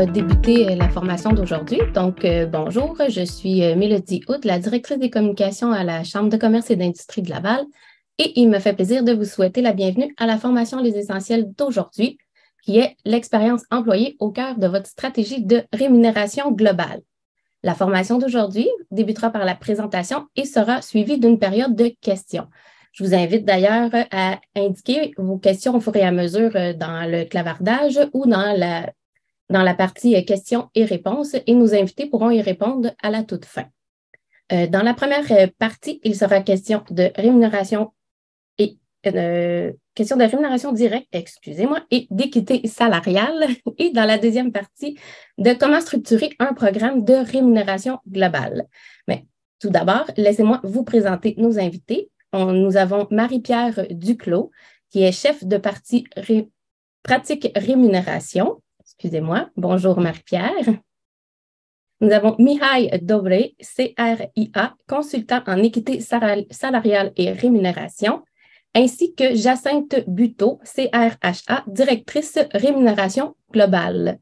va débuter la formation d'aujourd'hui. Donc, bonjour, je suis Mélodie Hout, la directrice des communications à la Chambre de commerce et d'industrie de Laval. Et il me fait plaisir de vous souhaiter la bienvenue à la formation Les Essentiels d'aujourd'hui, qui est l'expérience employée au cœur de votre stratégie de rémunération globale. La formation d'aujourd'hui débutera par la présentation et sera suivie d'une période de questions. Je vous invite d'ailleurs à indiquer vos questions au fur et à mesure dans le clavardage ou dans la partie questions et réponses, et nos invités pourront y répondre à la toute fin. Dans la première partie, il sera question de rémunération directe, et d'équité salariale. Et dans la deuxième partie, de comment structurer un programme de rémunération globale. Mais tout d'abord, laissez-moi vous présenter nos invités. Nous avons Marie-Pierre Duclos, qui est chef de partie pratique rémunération. Excusez-moi. Bonjour Marie-Pierre. Nous avons Mihai Dobre, CRIA, consultant en équité salariale et rémunération, ainsi que Jacinthe Buteau, CRHA, directrice rémunération globale.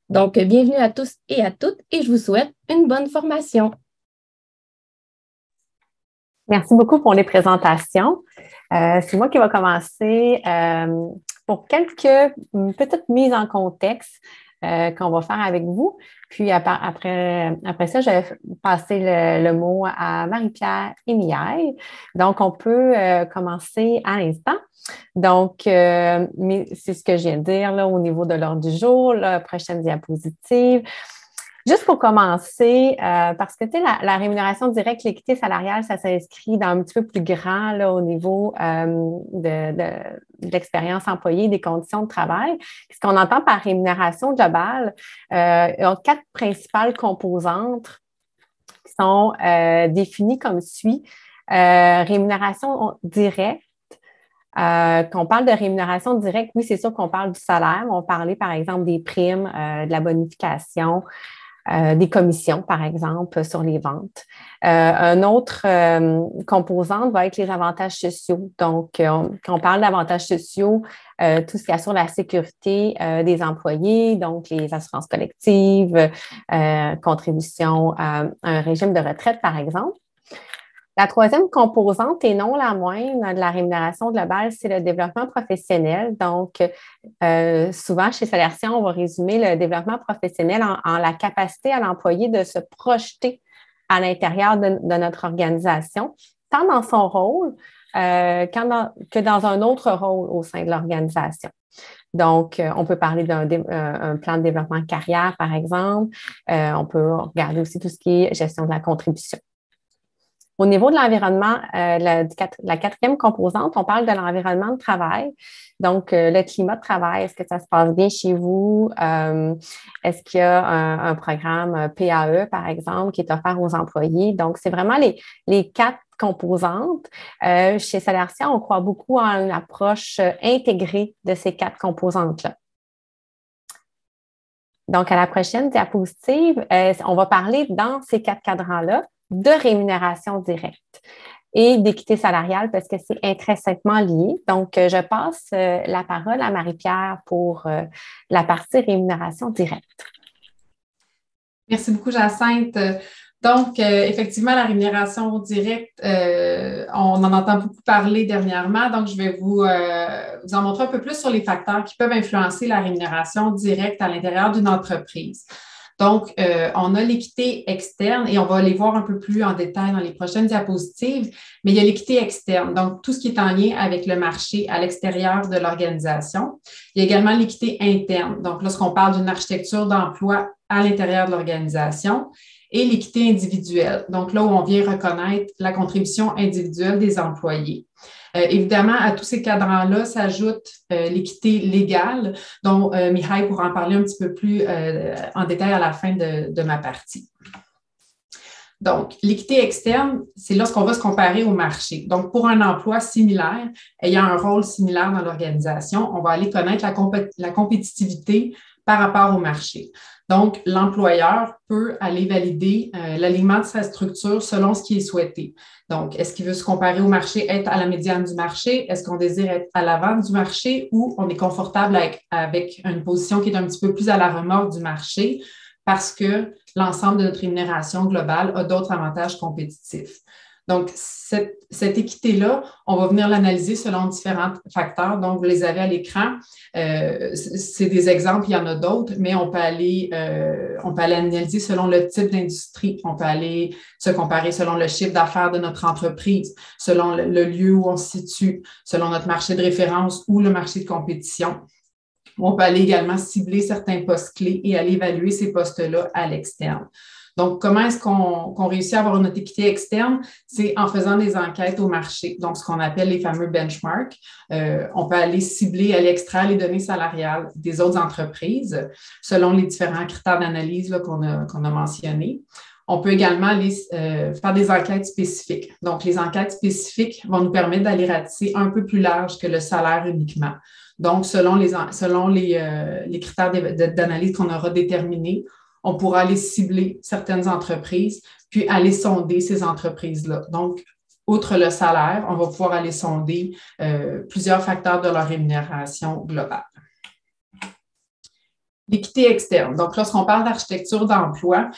Donc, bienvenue à tous et à toutes et je vous souhaite une bonne formation. Merci beaucoup pour les présentations. C'est moi qui vais commencer pour quelques petites mises en contexte qu'on va faire avec vous. Puis après ça, je vais passer le mot à Marie-Pierre et Mihai. Donc, on peut commencer à l'instant. Donc, c'est ce que je viens de dire là, au niveau de l'ordre du jour, la prochaine diapositive. Juste pour commencer, parce que la rémunération directe, l'équité salariale, ça s'inscrit dans un petit peu plus grand là, au niveau de l'expérience employée, des conditions de travail. Ce qu'on entend par rémunération globale, il y a 4 principales composantes qui sont définies comme suit. Rémunération directe. Quand on parle de rémunération directe, oui, c'est sûr qu'on parle du salaire. On parlait, par exemple, des primes, de la bonification, des commissions, par exemple, sur les ventes. Un autre composante va être les avantages sociaux. Donc, quand on parle d'avantages sociaux, tout ce qui assure la sécurité des employés, donc les assurances collectives, contributions à un régime de retraite, par exemple. La troisième composante, et non la moindre, de la rémunération globale, c'est le développement professionnel. Donc, souvent, chez Salercia, on va résumer le développement professionnel en la capacité à l'employé de se projeter à l'intérieur de notre organisation, tant dans son rôle que dans un autre rôle au sein de l'organisation. Donc, on peut parler d'un plan de développement de carrière, par exemple. On peut regarder aussi tout ce qui est gestion de la contribution. Au niveau de l'environnement, la 4e composante, on parle de l'environnement de travail. Donc, le climat de travail, est-ce que ça se passe bien chez vous? Est-ce qu'il y a un programme PAE, par exemple, qui est offert aux employés? Donc, c'est vraiment les 4 composantes. Chez Salercia, on croit beaucoup en une approche intégrée de ces 4 composantes-là. Donc, à la prochaine diapositive, on va parler dans ces 4 cadrans-là de rémunération directe et d'équité salariale parce que c'est intrinsèquement lié. Donc, je passe la parole à Marie-Pierre pour la partie rémunération directe. Merci beaucoup, Jacinthe. Donc, effectivement, la rémunération directe, on en entend beaucoup parler dernièrement. Donc, je vais vous en montrer un peu plus sur les facteurs qui peuvent influencer la rémunération directe à l'intérieur d'une entreprise. Donc, on a l'équité externe et on va les voir un peu plus en détail dans les prochaines diapositives, mais il y a l'équité externe, donc tout ce qui est en lien avec le marché à l'extérieur de l'organisation. Il y a également l'équité interne, donc lorsqu'on parle d'une architecture d'emploi à l'intérieur de l'organisation, et l'équité individuelle, donc là où on vient reconnaître la contribution individuelle des employés. Évidemment, à tous ces cadrans-là s'ajoute l'équité légale, dont Mihai pourra en parler un petit peu plus en détail à la fin de ma partie. Donc, l'équité externe, c'est lorsqu'on va se comparer au marché. Donc, pour un emploi similaire, ayant un rôle similaire dans l'organisation, on va aller connaître la compétitivité par rapport au marché. Donc, l'employeur peut aller valider l'alignement de sa structure selon ce qui est souhaité. Donc, est-ce qu'il veut se comparer au marché, être à la médiane du marché? Est-ce qu'on désire être à l'avant du marché ou on est confortable avec une position qui est un petit peu plus à la remorque du marché parce que l'ensemble de notre rémunération globale a d'autres avantages compétitifs? Donc, cette équité-là, on va venir l'analyser selon différents facteurs. Donc, vous les avez à l'écran. C'est des exemples, il y en a d'autres, mais on peut aller analyser selon le type d'industrie. On peut aller se comparer selon le chiffre d'affaires de notre entreprise, selon le lieu où on se situe, selon notre marché de référence ou le marché de compétition. On peut aller également cibler certains postes clés et aller évaluer ces postes-là à l'externe. Donc, comment est-ce qu'on réussit à avoir une équité externe? C'est en faisant des enquêtes au marché, donc ce qu'on appelle les fameux benchmarks. On peut aller cibler, aller extraire les données salariales des autres entreprises selon les différents critères d'analyse qu'on a mentionnés. On peut également aller faire des enquêtes spécifiques. Donc, les enquêtes spécifiques vont nous permettre d'aller ratisser un peu plus large que le salaire uniquement. Donc, selon les critères d'analyse qu'on aura déterminés, on pourra aller cibler certaines entreprises, puis aller sonder ces entreprises-là. Donc, outre le salaire, on va pouvoir aller sonder plusieurs facteurs de leur rémunération globale. L'équité externe. Donc, lorsqu'on parle d'architecture d'emploi,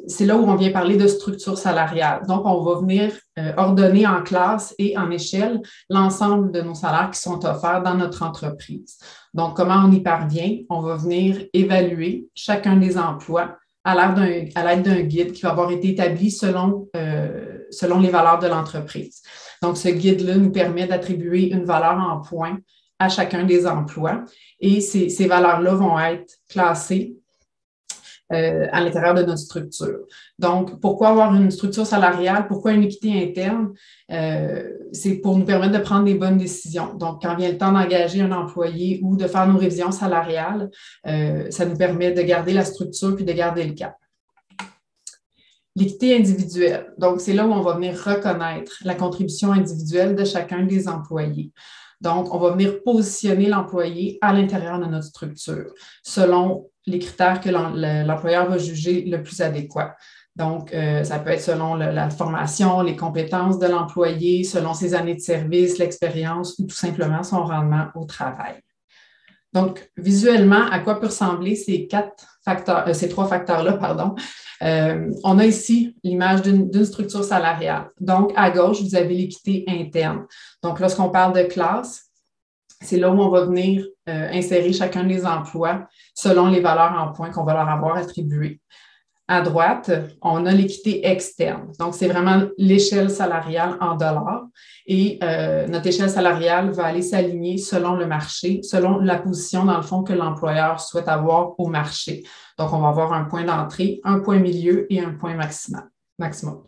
c'est là où on vient parler de structure salariale. Donc, on va venir ordonner en classe et en échelle l'ensemble de nos salaires qui sont offerts dans notre entreprise. Donc, comment on y parvient? On va venir évaluer chacun des emplois à l'aide d'un guide qui va avoir été établi selon les valeurs de l'entreprise. Donc, ce guide-là nous permet d'attribuer une valeur en points à chacun des emplois et ces valeurs-là vont être classées à l'intérieur de notre structure. Donc, pourquoi avoir une structure salariale? Pourquoi une équité interne? C'est pour nous permettre de prendre des bonnes décisions. Donc, quand vient le temps d'engager un employé ou de faire nos révisions salariales, ça nous permet de garder la structure puis de garder le cap. L'équité individuelle. Donc, c'est là où on va venir reconnaître la contribution individuelle de chacun des employés. Donc, on va venir positionner l'employé à l'intérieur de notre structure selon les critères que l'employeur va juger le plus adéquat. Donc, ça peut être selon la formation, les compétences de l'employé, selon ses années de service, l'expérience ou tout simplement son rendement au travail. Donc, visuellement, à quoi peut ressembler ces trois facteurs-là, pardon. On a ici l'image d'une structure salariale. Donc, à gauche, vous avez l'équité interne. Donc, lorsqu'on parle de classe, c'est là où on va venir insérer chacun des emplois selon les valeurs en points qu'on va leur avoir attribuées. À droite, on a l'équité externe. Donc, c'est vraiment l'échelle salariale en dollars. Et notre échelle salariale va aller s'aligner selon le marché, selon la position, dans le fond, que l'employeur souhaite avoir au marché. Donc, on va avoir un point d'entrée, un point milieu et un point maximum.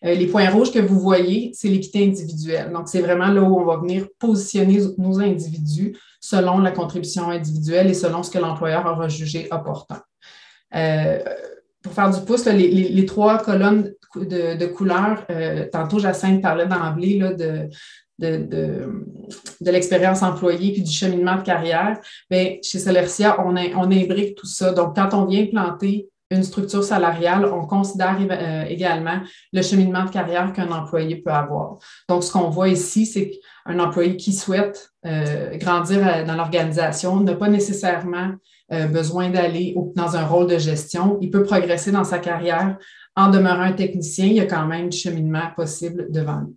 Les points rouges que vous voyez, c'est l'équité individuelle. Donc, c'est vraiment là où on va venir positionner nos individus selon la contribution individuelle et selon ce que l'employeur aura jugé opportun. Pour faire du pouce, là, les trois colonnes de couleurs, tantôt Jacinthe parlait d'emblée là, de l'expérience employée puis du cheminement de carrière. Bien, chez Solercia, on imbrique tout ça. Donc, quand on vient planter une structure salariale, on considère également le cheminement de carrière qu'un employé peut avoir. Donc, ce qu'on voit ici, c'est qu'un employé qui souhaite grandir dans l'organisation n'a pas nécessairement besoin d'aller dans un rôle de gestion. Il peut progresser dans sa carrière en demeurant un technicien. Il y a quand même du cheminement possible devant lui.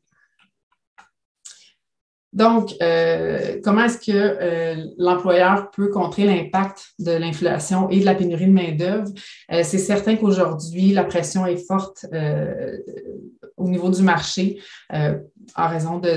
Donc, comment est-ce que l'employeur peut contrer l'impact de l'inflation et de la pénurie de main-d'œuvre? C'est certain qu'aujourd'hui, la pression est forte au niveau du marché en raison de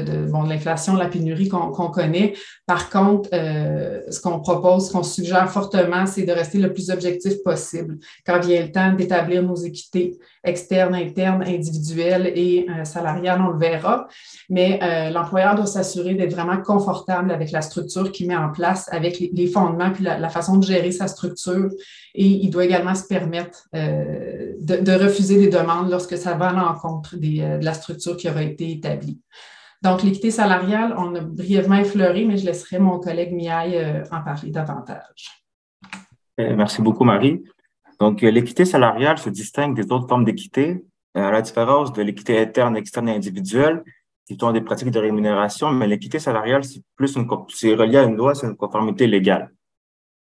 l'inflation, de la pénurie qu'on connaît. Par contre, ce qu'on propose, ce qu'on suggère fortement, c'est de rester le plus objectif possible quand vient le temps d'établir nos équités externes, internes, individuelles et salariales, on le verra. Mais l'employeur doit s'assurer d'être vraiment confortable avec la structure qu'il met en place, avec les fondements puis la façon de gérer sa structure. Et il doit également se permettre de refuser des demandes lorsque ça va à l'encontre de la structure qui aura été établie. Donc, l'équité salariale, on a brièvement effleuré, mais je laisserai mon collègue Miaille en parler davantage. Merci beaucoup, Marie. Donc, l'équité salariale se distingue des autres formes d'équité, à la différence de l'équité interne, externe et individuelle, qui sont des pratiques de rémunération, mais l'équité salariale, c'est relié à une loi, c'est une conformité légale.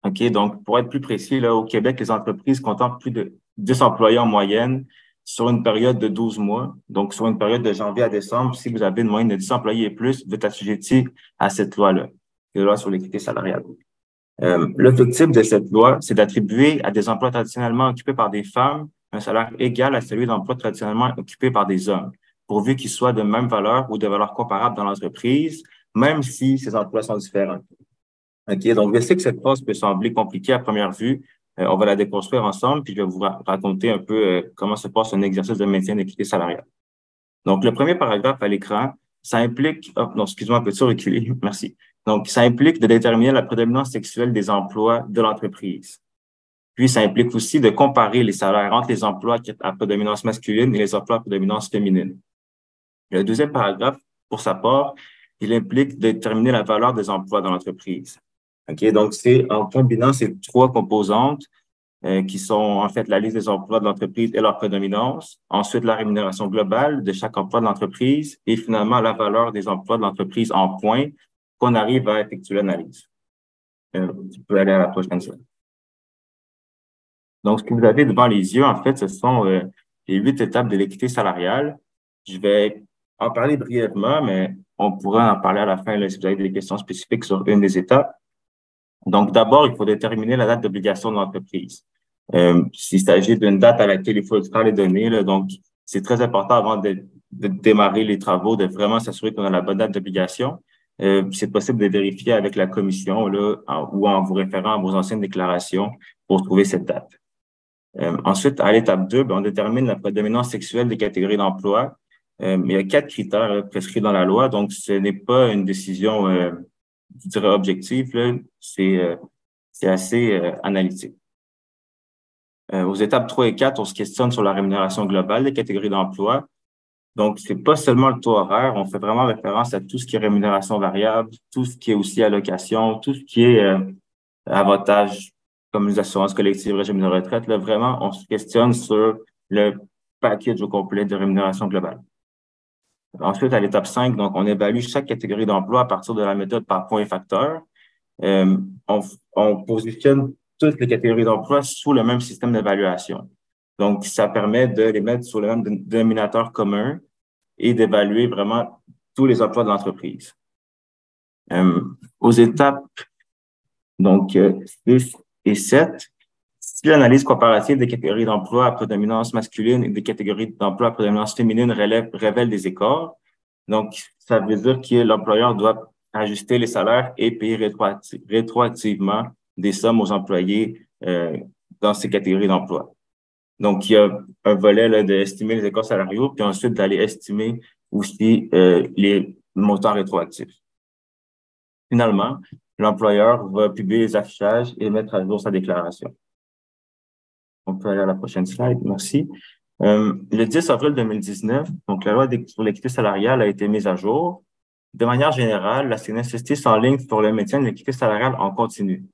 OK, donc, pour être plus précis, là, au Québec, les entreprises comptant plus de 10 employés en moyenne sur une période de 12 mois, donc sur une période de janvier à décembre, si vous avez une moyenne de 10 employés et plus, vous êtes assujetti à cette loi-là, la loi sur l'équité salariale. L'objectif de cette loi, c'est d'attribuer à des emplois traditionnellement occupés par des femmes un salaire égal à celui d'emplois traditionnellement occupés par des hommes, pourvu qu'ils soient de même valeur ou de valeur comparable dans l'entreprise, même si ces emplois sont différents. OK, donc je sais que cette phrase peut sembler compliquée à première vue. On va la déconstruire ensemble, puis je vais vous raconter un peu comment se passe un exercice de maintien d'équité salariale. Donc, le premier paragraphe à l'écran, ça implique, non, excuse-moi, peux-tu reculer? Merci. Donc, ça implique de déterminer la prédominance sexuelle des emplois de l'entreprise. Puis, ça implique aussi de comparer les salaires entre les emplois à prédominance masculine et les emplois à prédominance féminine. Le deuxième paragraphe, pour sa part, il implique de déterminer la valeur des emplois dans l'entreprise. OK? Donc, c'est en combinant ces trois composantes qui sont en fait la liste des emplois de l'entreprise et leur prédominance, ensuite la rémunération globale de chaque emploi de l'entreprise et finalement la valeur des emplois de l'entreprise en points qu'on arrive à effectuer l'analyse. Tu peux aller à la prochaine slide. Donc, ce que vous avez devant les yeux, en fait, ce sont les 8 étapes de l'équité salariale. Je vais en parler brièvement, mais on pourra en parler à la fin là, si vous avez des questions spécifiques sur une des étapes. Donc, d'abord, il faut déterminer la date d'obligation de l'entreprise. S'il s'agit d'une date à laquelle il faut extraire les données, là, donc c'est très important avant de démarrer les travaux, de vraiment s'assurer qu'on a la bonne date d'obligation. C'est possible de vérifier avec la commission là, ou en vous référant à vos anciennes déclarations pour trouver cette date. Ensuite, à l'étape 2, on détermine la prédominance sexuelle des catégories d'emploi. Il y a 4 critères prescrits dans la loi, donc ce n'est pas une décision, je dirais, objective, là, c'est assez analytique. Aux étapes 3 et 4, on se questionne sur la rémunération globale des catégories d'emploi. Donc, c'est pas seulement le taux horaire, on fait vraiment référence à tout ce qui est rémunération variable, tout ce qui est aussi allocation, tout ce qui est avantages comme les assurances collectives, régime de retraite. Là, vraiment, on se questionne sur le package au complet de rémunération globale. Ensuite, à l'étape 5, donc, on évalue chaque catégorie d'emploi à partir de la méthode par points et facteurs. On positionne toutes les catégories d'emploi sous le même système d'évaluation. Donc, ça permet de les mettre sur le même dénominateur commun et d'évaluer vraiment tous les emplois de l'entreprise. Aux étapes donc 6 et 7, si l'analyse comparative des catégories d'emploi à prédominance masculine et des catégories d'emploi à prédominance féminine révèle des écarts, donc ça veut dire que l'employeur doit ajuster les salaires et payer rétroactivement des sommes aux employés dans ces catégories d'emploi. Donc, il y a un volet là, d'estimer les écarts salariaux, puis ensuite d'aller estimer aussi les montants rétroactifs. Finalement, l'employeur va publier les affichages et mettre à jour sa déclaration. On peut aller à la prochaine slide. Merci. Le 10 avril 2019, donc la loi sur l'équité salariale a été mise à jour. De manière générale, la CNSST s'enligne pour le maintien de l'équité salariale en continu.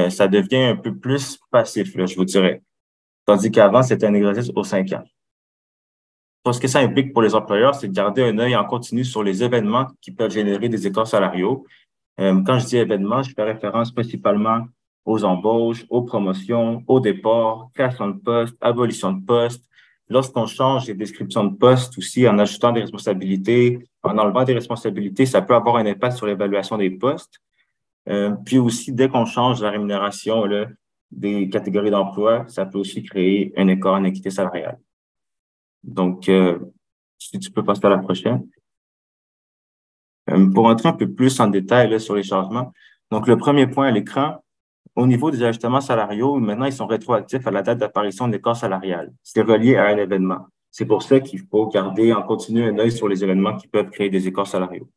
Ça devient un peu plus passif, là, je vous dirais. Tandis qu'avant, c'était un exercice aux 5 ans. Donc, ce que ça implique pour les employeurs, c'est de garder un œil en continu sur les événements qui peuvent générer des écarts salariaux. Quand je dis événements, je fais référence principalement aux embauches, aux promotions, aux départs, création de postes, abolition de postes. Lorsqu'on change les descriptions de postes aussi, en ajoutant des responsabilités, en enlevant des responsabilités, ça peut avoir un impact sur l'évaluation des postes. Puis aussi, dès qu'on change la rémunération là, des catégories d'emploi, ça peut aussi créer un écart en équité salariale. Donc, si tu peux passer à la prochaine. Pour entrer un peu plus en détail là, sur les changements, donc le premier point à l'écran, au niveau des ajustements salariaux, maintenant, ils sont rétroactifs à la date d'apparition de l'écart salarial. C'est relié à un événement. C'est pour ça qu'il faut garder en continu un œil sur les événements qui peuvent créer des écarts salariaux.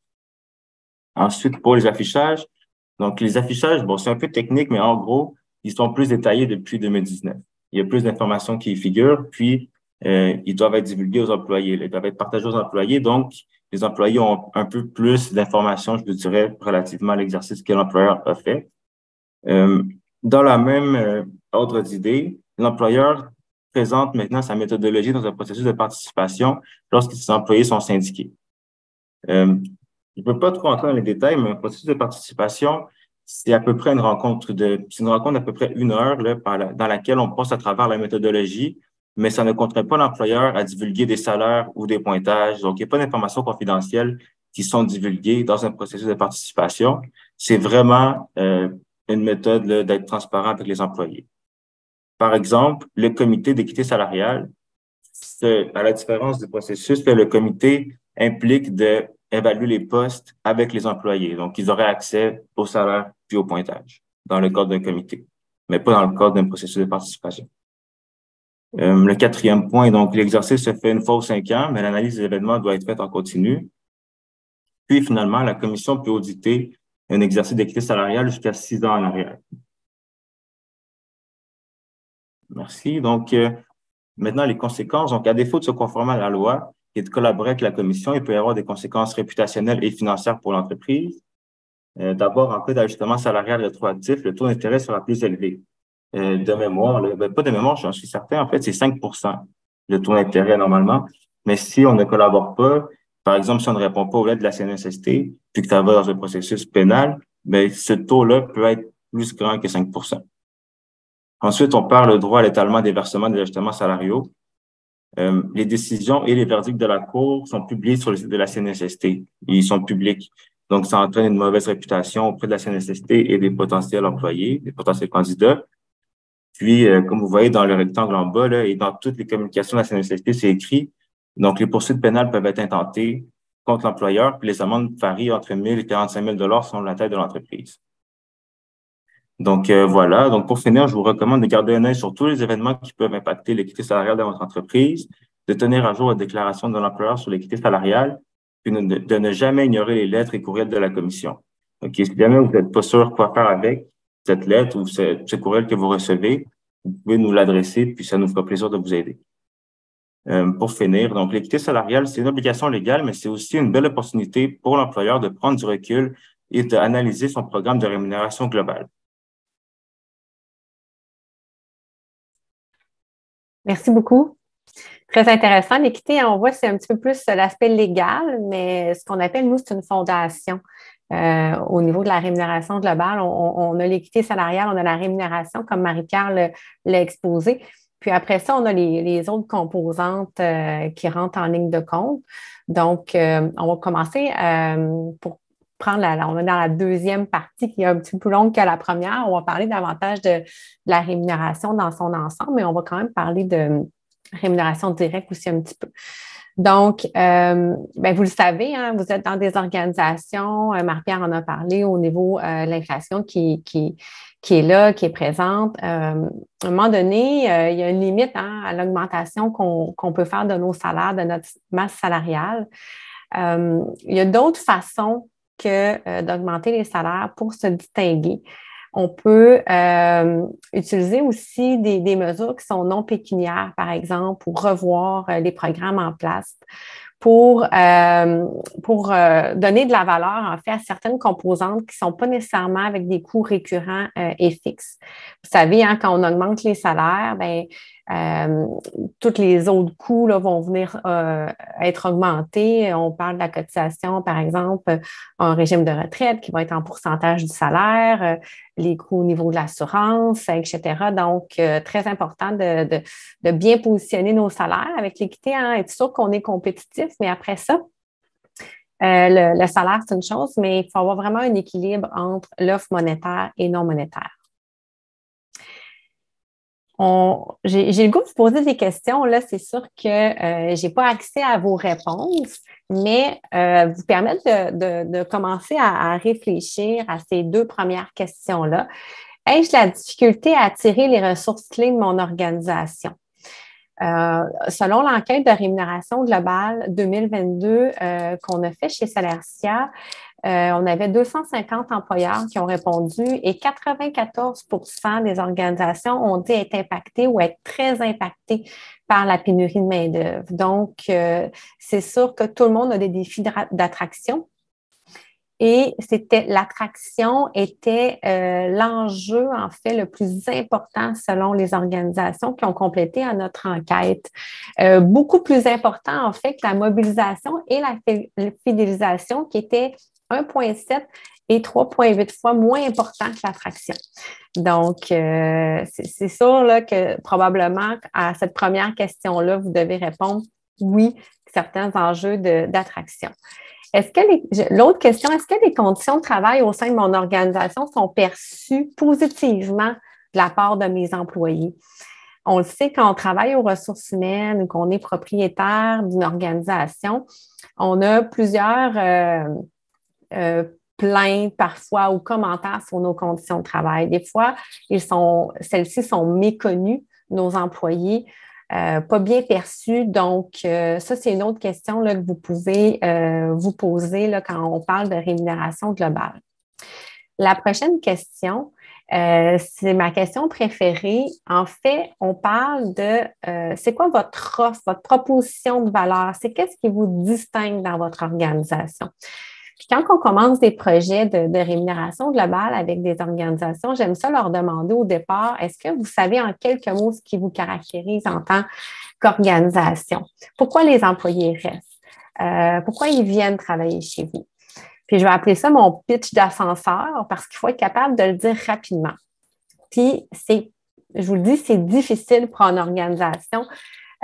Ensuite, pour les affichages, donc les affichages, bon, c'est un peu technique, mais en gros, ils sont plus détaillés depuis 2019. Il y a plus d'informations qui y figurent, puis ils doivent être divulgués aux employés. Ils doivent être partagés aux employés, donc les employés ont un peu plus d'informations, je vous dirais, relativement à l'exercice que l'employeur a fait. Dans la même ordre d'idée, l'employeur présente maintenant sa méthodologie dans un processus de participation lorsque ses employés sont syndiqués. Je ne peux pas trop entrer dans les détails, mais un processus de participation, c'est à peu près c'est une rencontre d'à peu près 1 heure là, dans laquelle on passe à travers la méthodologie, mais ça ne contraint pas l'employeur à divulguer des salaires ou des pointages. Donc, il n'y a pas d'informations confidentielles qui sont divulguées dans un processus de participation. C'est vraiment une méthode là, d'être transparent avec les employés. Par exemple, le comité d'équité salariale, à la différence du processus, le comité implique d'évaluer les postes avec les employés. Donc, ils auraient accès au salaire puis au pointage dans le cadre d'un comité, mais pas dans le cadre d'un processus de participation. Le 4e point, donc, l'exercice se fait 1 fois aux 5 ans, mais l'analyse des événements doit être faite en continu. Puis, finalement, la commission peut auditer un exercice d'équité salariale jusqu'à 6 ans en arrière. Merci. Donc, maintenant, les conséquences. Donc, à défaut de se conformer à la loi et de collaborer avec la commission, il peut y avoir des conséquences réputationnelles et financières pour l'entreprise. D'abord, en cas d'ajustement salarial rétroactif, le taux d'intérêt sera plus élevé. De mémoire, pas de mémoire, j'en suis certain, en fait, c'est 5% le taux d'intérêt normalement. Mais si on ne collabore pas, par exemple, si on ne répond pas aux lettres de la CNSST, puis que ça va dans un processus pénal, ben, ce taux-là peut être plus grand que 5%. Ensuite, on perd le droit à l'étalement des versements des ajustements salariaux. Les décisions et les verdicts de la Cour sont publiés sur le site de la CNSST. Ils sont publics. Donc, ça entraîne une mauvaise réputation auprès de la CNSST et des potentiels employés, des potentiels candidats. Puis, comme vous voyez dans le rectangle en bas, là, et dans toutes les communications de la CNSST, c'est écrit. Donc, les poursuites pénales peuvent être intentées contre l'employeur, puis les amendes varient entre 1 000 et 45 000 $ selon la taille de l'entreprise. Donc, voilà. Donc, pour finir, je vous recommande de garder un œil sur tous les événements qui peuvent impacter l'équité salariale de votre entreprise, de tenir à jour la déclaration de l'employeur sur l'équité salariale, puis de ne jamais ignorer les lettres et courriels de la commission. OK, si jamais vous n'êtes pas sûr quoi faire avec cette lettre ou ce courriel que vous recevez, vous pouvez nous l'adresser, puis ça nous fera plaisir de vous aider. Pour finir, donc l'équité salariale, c'est une obligation légale, mais c'est aussi une belle opportunité pour l'employeur de prendre du recul et d'analyser son programme de rémunération globale. Merci beaucoup. Très intéressant. L'équité, on voit, c'est un petit peu plus l'aspect légal, mais ce qu'on appelle, nous, c'est une fondation. Au niveau de la rémunération globale, on a l'équité salariale, on a la rémunération, comme Marie-Pierre l'a exposé. Puis après ça, on a les autres composantes qui rentrent en ligne de compte. Donc, on va commencer pour prendre on est dans la deuxième partie qui est un petit peu plus longue que la première. On va parler davantage de la rémunération dans son ensemble, mais on va quand même parler de rémunération directe aussi un petit peu. Donc, vous le savez, hein, vous êtes dans des organisations, Marie-Pierre en a parlé au niveau de l'inflation qui est là, qui est présente. À un moment donné, il y a une limite à l'augmentation qu'on peut faire de nos salaires, de notre masse salariale. Il y a d'autres façons que d'augmenter les salaires pour se distinguer. On peut utiliser aussi des mesures qui sont non pécuniaires, par exemple, pour revoir les programmes en place, pour donner de la valeur, en fait, à certaines composantes qui ne sont pas nécessairement avec des coûts récurrents et fixes. Vous savez, hein, quand on augmente les salaires, tous les autres coûts là, vont venir être augmentés. On parle de la cotisation, par exemple, en régime de retraite qui va être en pourcentage du salaire, les coûts au niveau de l'assurance, etc. Donc, très important de bien positionner nos salaires avec l'équité, hein, être sûr qu'on est compétitif, mais après ça, le salaire, c'est une chose, mais il faut avoir vraiment un équilibre entre l'offre monétaire et non monétaire. J'ai le goût de vous poser des questions. Là, c'est sûr que je n'ai pas accès à vos réponses, mais vous permettre de commencer à réfléchir à ces 2 premières questions-là. Ai-je la difficulté à attirer les ressources clés de mon organisation? Selon l'enquête de rémunération globale 2022 qu'on a fait chez Salercia, on avait 250 employeurs qui ont répondu et 94% des organisations ont dit être impactées ou être très impactées par la pénurie de main-d'œuvre. Donc, c'est sûr que tout le monde a des défis d'attraction. Et l'attraction était l'enjeu, en fait, le plus important selon les organisations qui ont complété à notre enquête. Beaucoup plus important, en fait, que la mobilisation et la fidélisation, qui étaient 1,7 et 3,8 fois moins important que l'attraction. Donc, c'est sûr là, que probablement à cette première question-là, vous devez répondre oui, certains enjeux d'attraction. L'autre question, est-ce que les conditions de travail au sein de mon organisation sont perçues positivement de la part de mes employés? On le sait, quand on travaille aux ressources humaines ou qu'on est propriétaire d'une organisation, on a plusieurs plaintes parfois ou commentaires sur nos conditions de travail. Des fois, celles-ci sont méconnues, nos employés, pas bien perçues. Donc, ça, c'est une autre question là, que vous pouvez vous poser là, quand on parle de rémunération globale. La prochaine question, c'est ma question préférée. En fait, on parle de c'est quoi votre offre, votre proposition de valeur? C'est qu'est-ce qui vous distingue dans votre organisation? Puis quand on commence des projets de rémunération globale avec des organisations, j'aime ça leur demander au départ, est-ce que vous savez en quelques mots ce qui vous caractérise en tant qu'organisation? Pourquoi les employés restent? Pourquoi ils viennent travailler chez vous? Puis je vais appeler ça mon pitch d'ascenseur parce qu'il faut être capable de le dire rapidement. Puis je vous le dis, c'est difficile pour une organisation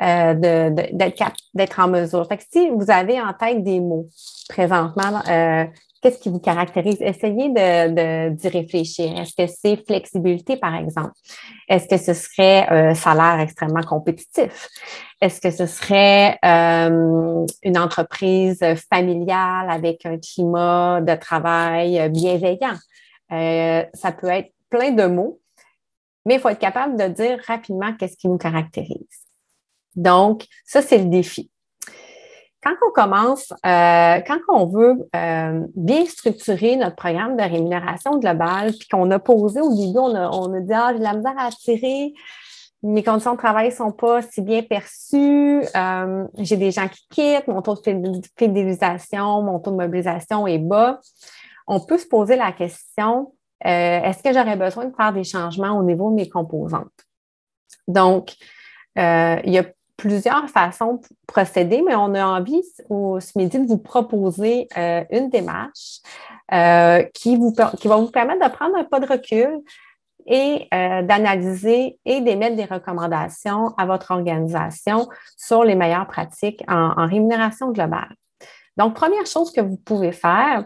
d'être en mesure. Fait que si vous avez en tête des mots présentement, qu'est-ce qui vous caractérise? Essayez d'y réfléchir. Est-ce que c'est flexibilité, par exemple? Est-ce que ce serait salaire extrêmement compétitif? Est-ce que ce serait une entreprise familiale avec un climat de travail bienveillant? Ça peut être plein de mots, mais il faut être capable de dire rapidement qu'est-ce qui nous caractérise. Donc, ça, c'est le défi. Quand on commence, quand on veut bien structurer notre programme de rémunération globale, puis qu'on a posé au début, on a dit « Ah, j'ai de la misère à attirer, mes conditions de travail ne sont pas si bien perçues, j'ai des gens qui quittent, mon taux de fidélisation, mon taux de mobilisation est bas. » On peut se poser la question, est-ce que j'aurais besoin de faire des changements au niveau de mes composantes? Donc, il y a plusieurs façons de procéder, mais on a envie ce midi de vous proposer une démarche qui va vous permettre de prendre un pas de recul et d'analyser et d'émettre des recommandations à votre organisation sur les meilleures pratiques en rémunération globale. Donc, première chose que vous pouvez faire,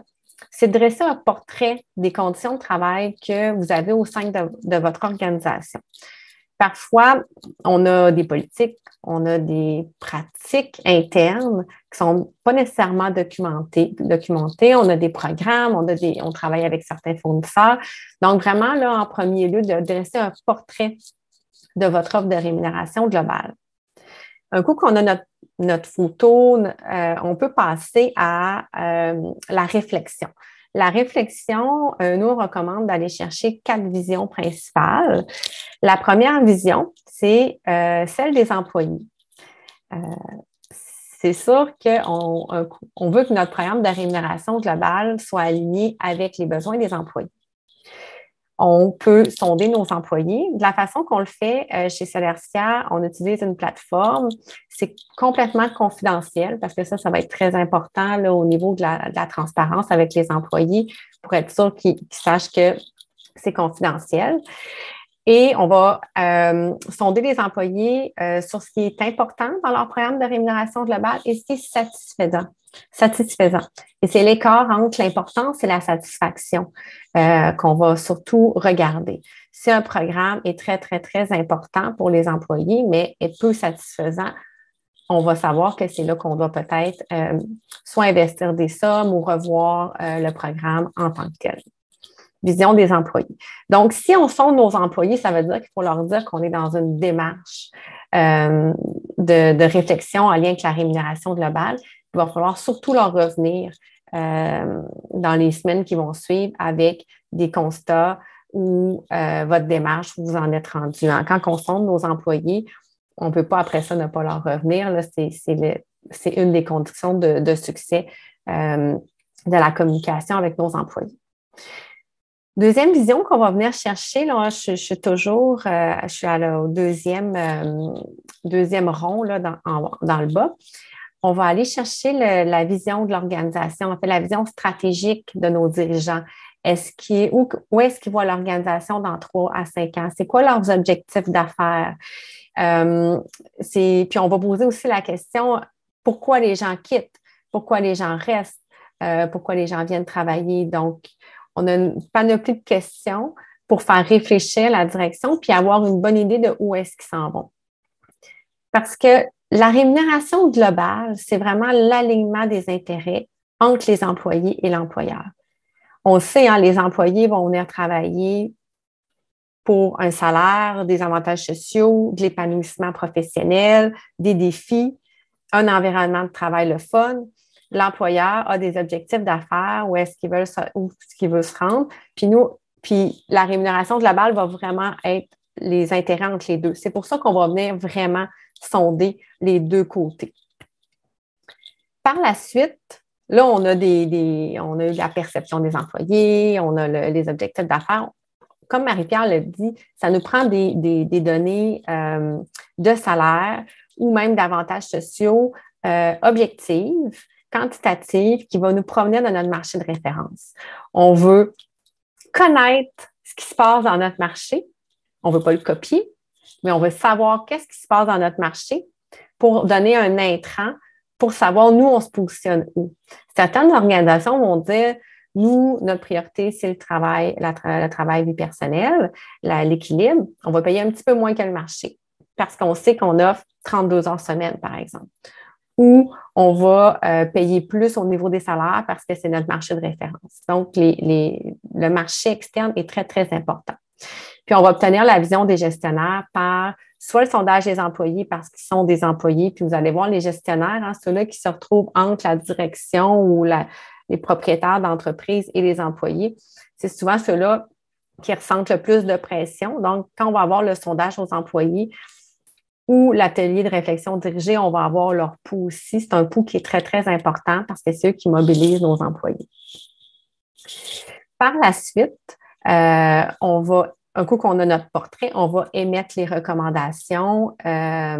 c'est de dresser un portrait des conditions de travail que vous avez au sein de votre organisation. Parfois, on a des politiques, on a des pratiques internes qui ne sont pas nécessairement documentées. On a des programmes, on travaille avec certains fournisseurs. Donc, vraiment, là, en premier lieu, de dresser un portrait de votre offre de rémunération globale. Un coup qu'on a notre photo, on peut passer à la réflexion. La réflexion, nous, on recommande d'aller chercher 4 visions principales. La première vision, c'est celle des employés. C'est sûr qu'on veut que notre programme de rémunération globale soit aligné avec les besoins des employés. On peut sonder nos employés. De la façon qu'on le fait chez Solercia, on utilise une plateforme. C'est complètement confidentiel parce que ça va être très important là, au niveau de la transparence avec les employés pour être sûr qu'ils sachent que c'est confidentiel. Et on va sonder les employés sur ce qui est important dans leur programme de rémunération globale et ce qui est satisfaisant. Et c'est l'écart entre l'importance et la satisfaction qu'on va surtout regarder. Si un programme est très, très, très important pour les employés, mais est peu satisfaisant, on va savoir que c'est là qu'on doit peut-être soit investir des sommes ou revoir le programme en tant que tel. Vision des employés. Donc, si on sonde nos employés, ça veut dire qu'il faut leur dire qu'on est dans une démarche de réflexion en lien avec la rémunération globale. Il va falloir surtout leur revenir dans les semaines qui vont suivre avec des constats ou votre démarche, où vous en êtes rendu. Quand on sonde nos employés, on ne peut pas après ça ne pas leur revenir. Là, c'est une des conditions de succès de la communication avec nos employés. Deuxième vision qu'on va venir chercher, là, je suis toujours, je suis au deuxième rond là, dans le bas. On va aller chercher la vision de l'organisation, en fait, la vision stratégique de nos dirigeants. Où est-ce qu'ils voient l'organisation dans 3 à 5 ans? C'est quoi leurs objectifs d'affaires? Puis on va poser aussi la question, pourquoi les gens quittent? Pourquoi les gens restent? Pourquoi les gens viennent travailler? Donc, on a une panoplie de questions pour faire réfléchir la direction puis avoir une bonne idée de où est-ce qu'ils s'en vont. Parce que la rémunération globale, c'est vraiment l'alignement des intérêts entre les employés et l'employeur. On sait, hein, les employés vont venir travailler pour un salaire, des avantages sociaux, de l'épanouissement professionnel, des défis, un environnement de travail le fun. L'employeur a des objectifs d'affaires, où est-ce qu'il veut se rendre. Puis la rémunération globale va vraiment être les intérêts entre les deux. C'est pour ça qu'on va venir vraiment sonder les deux côtés. Par la suite, là, on a eu la perception des employés, on a les objectifs d'affaires. Comme Marie-Pierre l'a dit, ça nous prend des données de salaire ou même d'avantages sociaux objectives, quantitatives, qui vont nous provenir de notre marché de référence. On veut connaître ce qui se passe dans notre marché. On ne veut pas le copier, mais on veut savoir qu'est-ce qui se passe dans notre marché pour donner un intrant pour savoir, nous, on se positionne où. Certaines organisations vont dire, nous, notre priorité, c'est le travail, le travail vie personnelle, l'équilibre. On va payer un petit peu moins que le marché parce qu'on sait qu'on offre 32 heures semaine, par exemple. Ou on va payer plus au niveau des salaires parce que c'est notre marché de référence. Donc, le marché externe est très, très important. Puis, on va obtenir la vision des gestionnaires par soit le sondage des employés parce qu'ils sont des employés, puis vous allez voir les gestionnaires, hein, ceux-là qui se retrouvent entre la direction ou les propriétaires d'entreprise et les employés. C'est souvent ceux-là qui ressentent le plus de pression. Donc, quand on va avoir le sondage aux employés ou l'atelier de réflexion dirigée, on va avoir leur pouls aussi. C'est un pouls qui est très, très important parce que c'est eux qui mobilisent nos employés. Par la suite, un coup qu'on a notre portrait, on va émettre les recommandations. Ça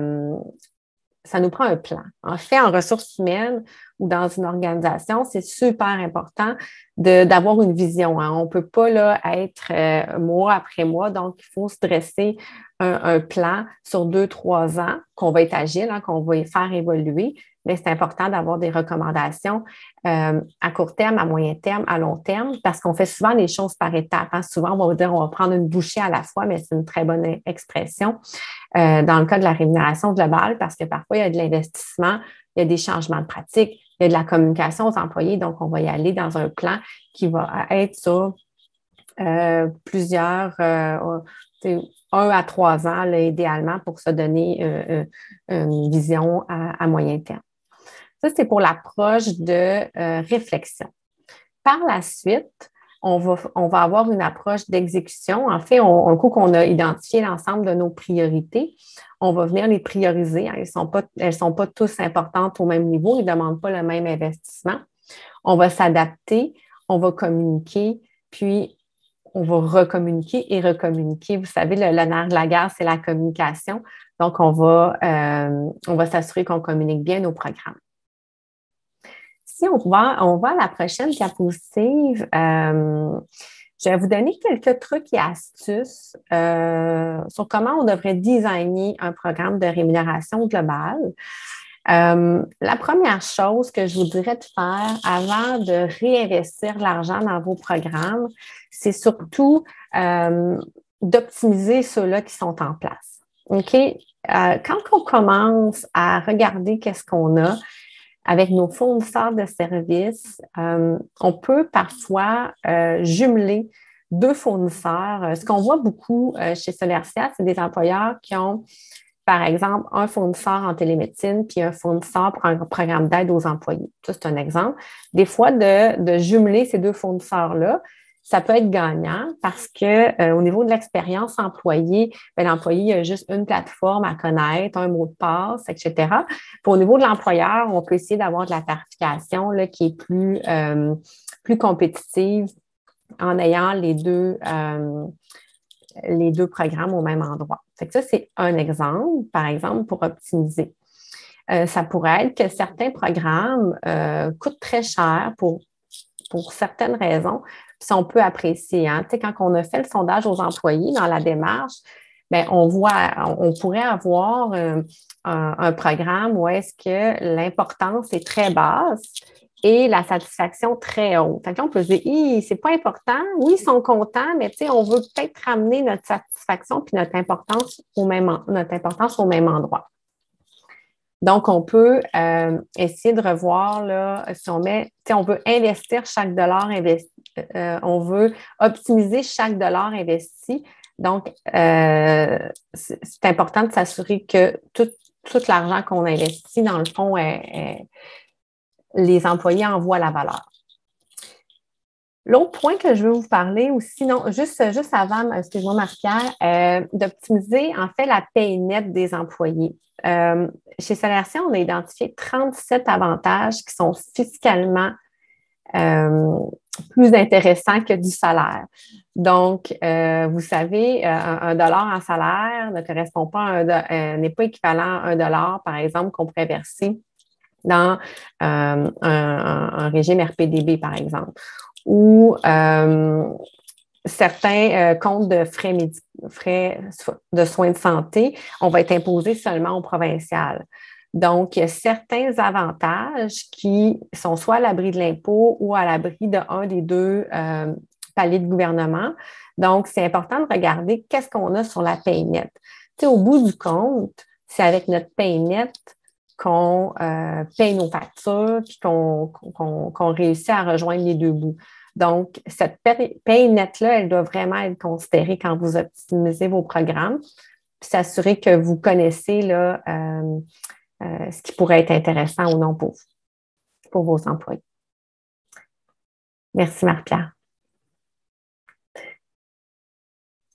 nous prend un plan. En fait, en ressources humaines ou dans une organisation, c'est super important d'avoir une vision. Hein. On ne peut pas là, être mois après mois, donc il faut se dresser un plan sur 2-3 ans qu'on va être agile, hein, qu'on va faire évoluer. Mais c'est important d'avoir des recommandations à court terme, à moyen terme, à long terme, parce qu'on fait souvent les choses par étapes. Hein. Souvent, on va dire on va prendre une bouchée à la fois, mais c'est une très bonne expression dans le cas de la rémunération globale, parce que parfois, il y a de l'investissement, il y a des changements de pratique, il y a de la communication aux employés, donc on va y aller dans un plan qui va être sur plusieurs 1 à 3 ans, là, idéalement, pour se donner une vision à moyen terme. Ça, c'est pour l'approche de réflexion. Par la suite, on va avoir une approche d'exécution. En fait, un coup qu'on a identifié l'ensemble de nos priorités, on va venir les prioriser. Elles ne sont pas tous importantes au même niveau, ils ne demandent pas le même investissement. On va s'adapter, on va communiquer, puis on va recommuniquer et recommuniquer. Vous savez, le nerf de la guerre, c'est la communication. Donc, on va s'assurer qu'on communique bien nos programmes. Si on va à la prochaine diapositive, je vais vous donner quelques trucs et astuces sur comment on devrait designer un programme de rémunération globale. La première chose que je vous dirais de faire avant de réinvestir l'argent dans vos programmes, c'est surtout d'optimiser ceux-là qui sont en place. OK? Quand on commence à regarder qu'est-ce qu'on a avec nos fournisseurs de services, on peut parfois jumeler 2 fournisseurs. Ce qu'on voit beaucoup chez Solercia, c'est des employeurs qui ont, par exemple, un fournisseur en télémédecine puis un fournisseur pour un programme d'aide aux employés. Ça, c'est un exemple. Des fois, de jumeler ces 2 fournisseurs-là, ça peut être gagnant parce que au niveau de l'expérience employée, l'employé a juste une plateforme à connaître, un mot de passe, etc. Puis au niveau de l'employeur, on peut essayer d'avoir de la tarification là, qui est plus compétitive en ayant les deux programmes au même endroit. Fait que ça, c'est un exemple, par exemple, pour optimiser. Ça pourrait être que certains programmes coûtent très cher pour certaines raisons, puis on peut apprécier. Hein? Tu sais, quand on a fait le sondage aux employés dans la démarche, bien, on pourrait avoir un programme où est-ce que l'importance est très basse et la satisfaction très haute. Fait que là, on peut se dire, c'est pas important. Oui, ils sont contents, mais tu sais, on veut peut-être ramener notre satisfaction puis notre importance au même endroit. Donc, on peut essayer de revoir, là, si on met, on veut investir chaque dollar investi, on veut optimiser chaque dollar investi. Donc, c'est important de s'assurer que tout l'argent qu'on investit, dans le fond, les employés en voient la valeur. L'autre point que je veux vous parler aussi, non, juste avant, excuse-moi Marie-Pierre, d'optimiser en fait la paye nette des employés. Chez Salaire-C, on a identifié 37 avantages qui sont fiscalement plus intéressants que du salaire. Donc, vous savez, un dollar en salaire ne correspond pas n'est pas équivalent à un dollar, par exemple, qu'on pourrait verser dans un régime RPDB, par exemple, ou certains comptes de frais de soins de santé, on va être imposé seulement au provincial. Donc, il y a certains avantages qui sont soit à l'abri de l'impôt ou à l'abri d'un des deux paliers de gouvernement. Donc, c'est important de regarder qu'est-ce qu'on a sur la paye nette. Tu sais, au bout du compte, c'est avec notre paye nette qu'on paye nos factures puis qu'on réussit à rejoindre les deux bouts. Donc, cette paye nette-là, elle doit vraiment être considérée quand vous optimisez vos programmes, puis s'assurer que vous connaissez là, ce qui pourrait être intéressant ou non pour vos employés. Merci, Marie-Pierre.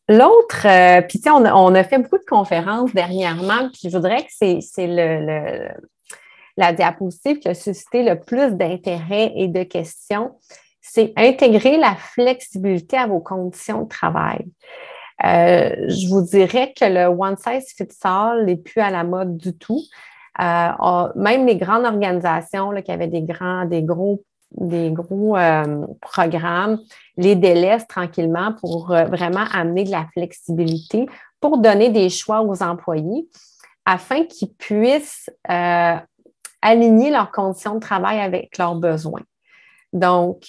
L'autre, puis tu sais, on a fait beaucoup de conférences dernièrement, puis je voudrais que c'est la diapositive qui a suscité le plus d'intérêt et de questions, c'est intégrer la flexibilité à vos conditions de travail. Je vous dirais que le one size fits all n'est plus à la mode du tout. Même les grandes organisations là, qui avaient des gros programmes, les délaissent tranquillement pour vraiment amener de la flexibilité, pour donner des choix aux employés afin qu'ils puissent aligner leurs conditions de travail avec leurs besoins. Donc,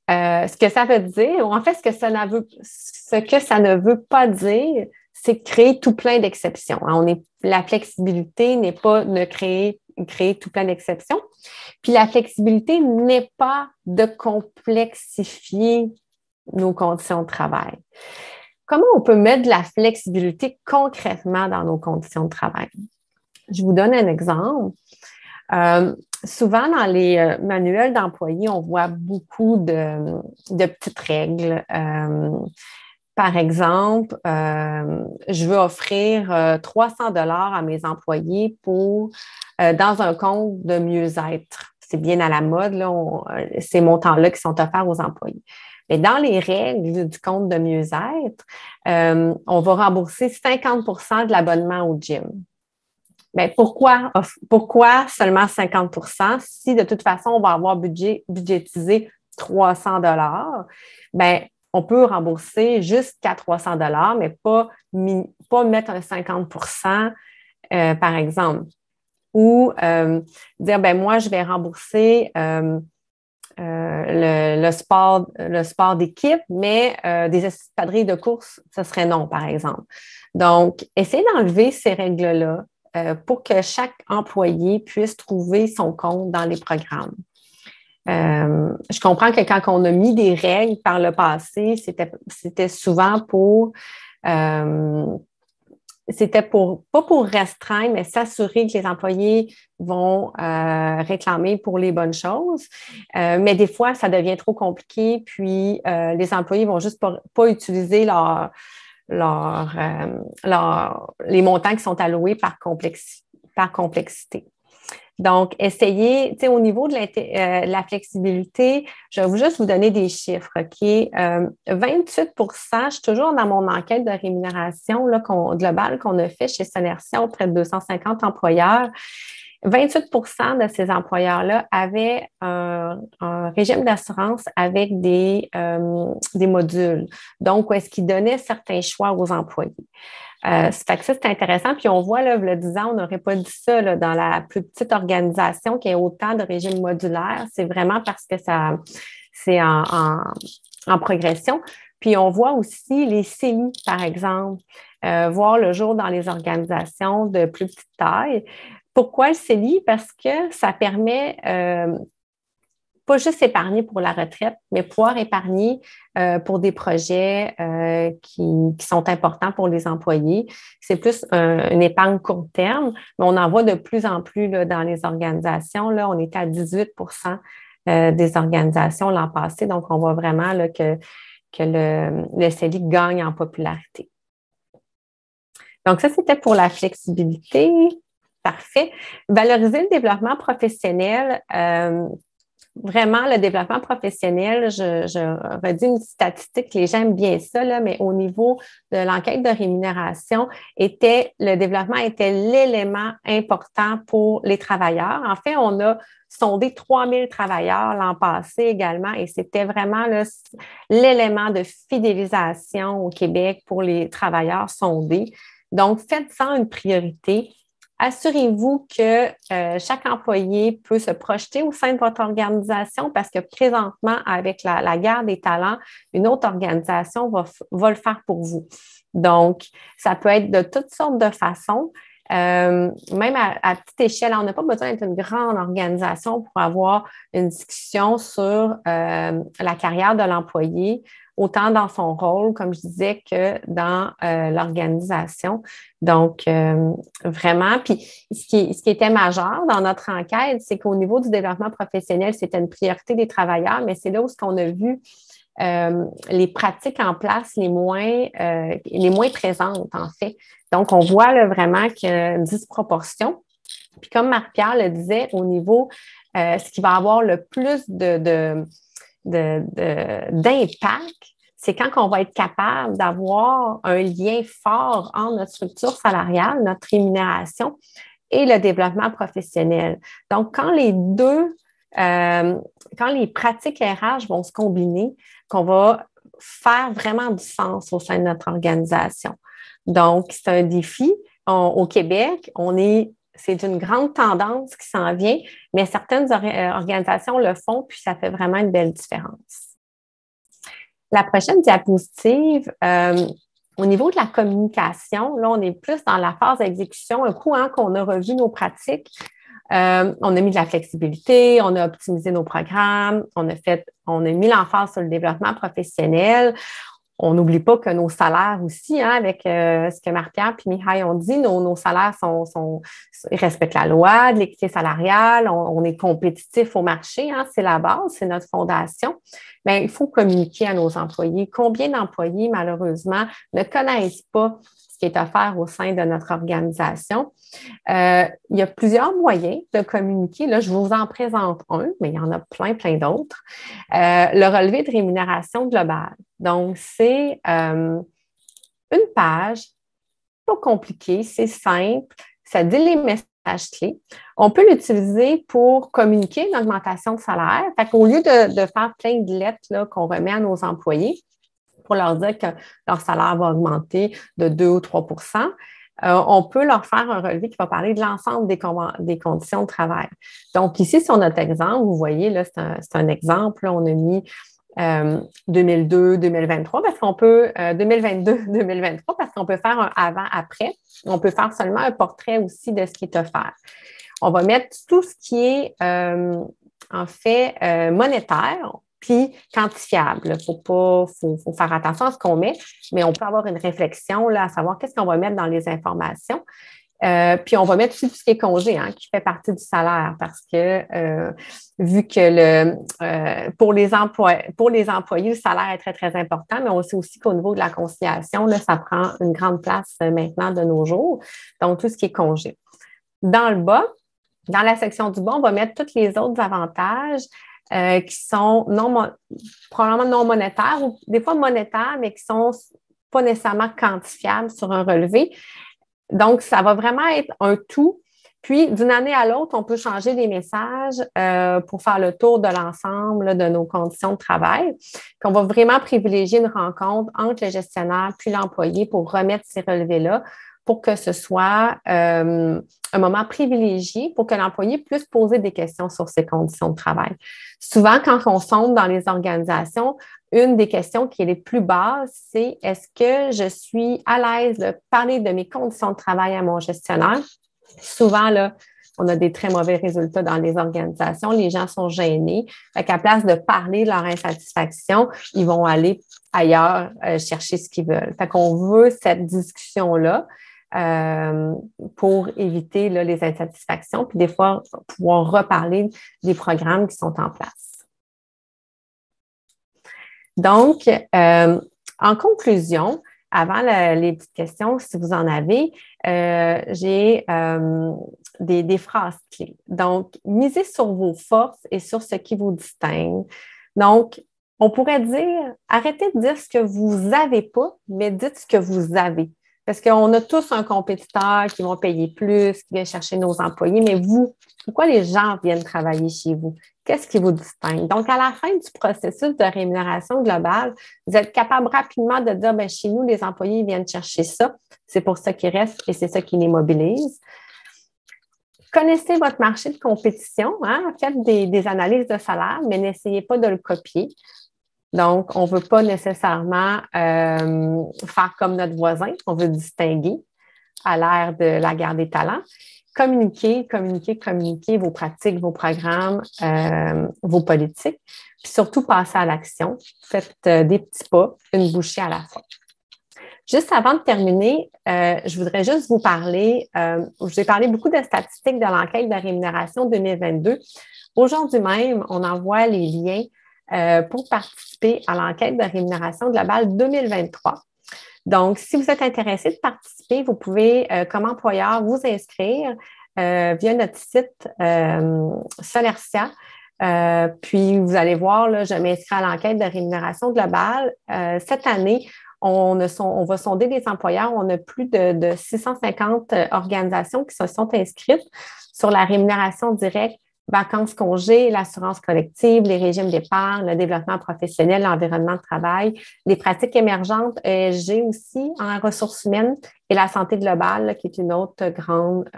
ce que ça veut dire, ou en fait, ce que ça ne veut pas dire, c'est créer tout plein d'exceptions. La flexibilité n'est pas de créer tout plein d'exceptions. Puis la flexibilité n'est pas de complexifier nos conditions de travail. Comment on peut mettre de la flexibilité concrètement dans nos conditions de travail? Je vous donne un exemple. Souvent, dans les manuels d'employés, on voit beaucoup de petites règles. Par exemple, je veux offrir 300 $ à mes employés dans un compte de mieux-être. C'est bien à la mode, là, ces montants-là qui sont offerts aux employés. Mais dans les règles du compte de mieux-être, on va rembourser 50 % de l'abonnement au gym. Bien, pourquoi seulement 50 % si de toute façon, on va avoir budgétisé 300 $? Bien, on peut rembourser jusqu'à 300 $, mais pas mettre un 50 % par exemple. Ou dire, ben moi, je vais rembourser le sport d'équipe, mais des espadrilles de course, ce serait non, par exemple. Donc, essayez d'enlever ces règles-là pour que chaque employé puisse trouver son compte dans les programmes. Je comprends que quand on a mis des règles par le passé, c'était souvent pour c'était pas pour restreindre, mais s'assurer que les employés vont réclamer pour les bonnes choses. Mais des fois, ça devient trop compliqué, puis les employés vont juste pas utiliser les montants qui sont alloués par complexité. Donc, essayez, tu sais, au niveau de la flexibilité, je vais juste vous donner des chiffres, OK? 28 je suis toujours dans mon enquête de rémunération là, globale qu'on a fait chez Sonertia auprès de 250 employeurs. 28 de ces employeurs-là avaient un régime d'assurance avec des modules. Donc, où est-ce qu'ils donnaient certains choix aux employés. Fait que ça, c'est intéressant. Puis on voit, là, le 10 ans, on n'aurait pas dit ça là, dans la plus petite organisation qui a autant de régimes modulaires. C'est vraiment parce que c'est en progression. Puis on voit aussi les CELI, par exemple, voir le jour dans les organisations de plus petite taille. Pourquoi le CELI? Parce que ça permet pas juste épargner pour la retraite, mais pouvoir épargner pour des projets qui sont importants pour les employés. C'est plus une épargne court terme, mais on en voit de plus en plus là, dans les organisations. Là, on était à 18 des organisations l'an passé, donc on voit vraiment là, que le CELI gagne en popularité. Donc, ça, c'était pour la flexibilité. Parfait. Valoriser le développement professionnel. Vraiment, le développement professionnel, je redis une statistique, les gens aiment bien ça, là, mais au niveau de l'enquête de rémunération, le développement était l'élément important pour les travailleurs. En fait, on a sondé 3000 travailleurs l'an passé également et c'était vraiment là, l'élément de fidélisation au Québec pour les travailleurs sondés. Donc, faites-en une priorité. Assurez-vous que chaque employé peut se projeter au sein de votre organisation parce que présentement, avec la guerre des talents, une autre organisation va le faire pour vous. Donc, ça peut être de toutes sortes de façons, même à petite échelle. On n'a pas besoin d'être une grande organisation pour avoir une discussion sur la carrière de l'employé, autant dans son rôle, comme je disais, que dans l'organisation. Donc, vraiment, puis ce qui était majeur dans notre enquête, c'est qu'au niveau du développement professionnel, c'était une priorité des travailleurs, mais c'est là où on a vu les pratiques en place les moins présentes, en fait. Donc, on voit là, vraiment qu'il y a une disproportion. Puis comme Marie-Pierre le disait, au niveau, ce qui va avoir le plus d'impact, c'est quand on va être capable d'avoir un lien fort entre notre structure salariale, notre rémunération et le développement professionnel. Donc, quand les pratiques RH vont se combiner, qu'on va faire vraiment du sens au sein de notre organisation. Donc, c'est un défi. Au Québec, c'est une grande tendance qui s'en vient, mais certaines organisations le font, puis ça fait vraiment une belle différence. La prochaine diapositive, au niveau de la communication, là, on est plus dans la phase d'exécution. Un coup qu'on a revu nos pratiques, on a mis de la flexibilité, on a optimisé nos programmes, on a mis l'emphase sur le développement professionnel. On n'oublie pas que nos salaires aussi, hein, avec ce que Marie-Pierre et Mihai ont dit, nos salaires ils respectent la loi de l'équité salariale, on est compétitif au marché, hein, c'est la base, c'est notre fondation. Mais il faut communiquer à nos employés. Combien d'employés, malheureusement, ne connaissent pas ce qui est offert au sein de notre organisation? Il y a plusieurs moyens de communiquer. Là, je vous en présente un, mais il y en a plein d'autres. Le relevé de rémunération globale. Donc, c'est une page, pas compliquée, c'est simple, ça dit les messages clés. On peut l'utiliser pour communiquer une augmentation de salaire. Fait qu'au lieu de faire plein de lettres là, qu'on remet à nos employés pour leur dire que leur salaire va augmenter de 2 ou 3 on peut leur faire un relevé qui va parler de l'ensemble des conditions de travail. Donc, ici, sur notre exemple, vous voyez, là, c'est un exemple. Là, on a mis 2002-2023 parce qu'on peut 2022-2023 parce qu'on peut faire un avant-après. On peut faire seulement un portrait aussi de ce qui est offert. On va mettre tout ce qui est en fait monétaire. puis quantifiable. Il faut faire attention à ce qu'on met, mais on peut avoir une réflexion là, à savoir qu'est-ce qu'on va mettre dans les informations. Puis on va mettre aussi tout ce qui est congé, hein, qui fait partie du salaire, parce que vu que pour les employés, le salaire est très, très important, mais on sait aussi qu'au niveau de la conciliation, là, ça prend une grande place maintenant de nos jours. Donc, tout ce qui est congé. Dans le bas, dans la section du bas, on va mettre tous les autres avantages qui sont probablement non monétaires ou des fois monétaires, mais qui ne sont pas nécessairement quantifiables sur un relevé. Donc, ça va vraiment être un tout. Puis, d'une année à l'autre, on peut changer les messages pour faire le tour de l'ensemble de nos conditions de travail. Puis, on va vraiment privilégier une rencontre entre le gestionnaire puis l'employé pour remettre ces relevés-là pour que ce soit un moment privilégié pour que l'employé puisse poser des questions sur ses conditions de travail. Souvent, quand on sonde dans les organisations, une des questions qui est les plus basses, c'est est-ce que je suis à l'aise de parler de mes conditions de travail à mon gestionnaire? Souvent, là, on a des très mauvais résultats dans les organisations. Les gens sont gênés. Fait qu'à place de parler de leur insatisfaction, ils vont aller ailleurs chercher ce qu'ils veulent. Fait qu'on veut cette discussion-là pour éviter là, les insatisfactions, puis des fois, pouvoir reparler des programmes qui sont en place. Donc, en conclusion, avant les petites questions, si vous en avez, j'ai des phrases clés. Donc, misez sur vos forces et sur ce qui vous distingue. Donc, on pourrait dire, arrêtez de dire ce que vous n'avez pas, mais dites ce que vous avez. Parce qu'on a tous un compétiteur qui va payer plus, qui vient chercher nos employés, mais vous, pourquoi les gens viennent travailler chez vous? Qu'est-ce qui vous distingue? Donc, à la fin du processus de rémunération globale, vous êtes capable rapidement de dire, bien, chez nous, les employés viennent chercher ça. C'est pour ça qu'ils restent et c'est ça qui les mobilise. Connaissez votre marché de compétition, hein? Faites des analyses de salaire, mais n'essayez pas de le copier. Donc, on ne veut pas nécessairement faire comme notre voisin, on veut distinguer à l'ère de la guerre des talents. Communiquez vos pratiques, vos programmes, vos politiques, puis surtout passez à l'action. Faites des petits pas, une bouchée à la fois. Juste avant de terminer, je voudrais juste vous parler, je vous ai parlé beaucoup de statistiques de l'enquête de rémunération 2022. Aujourd'hui même, on envoie les liens pour participer à l'enquête de rémunération globale 2023. Donc, si vous êtes intéressé de participer, vous pouvez, comme employeur, vous inscrire via notre site Solercia. Puis, vous allez voir, là, je m'inscris à l'enquête de rémunération globale. Cette année, on va sonder les employeurs. On a plus de 650 organisations qui se sont inscrites sur la rémunération directe, vacances, congés, l'assurance collective, les régimes d'épargne, le développement professionnel, l'environnement de travail, les pratiques émergentes ESG aussi en ressources humaines et la santé globale, là, qui est une autre grande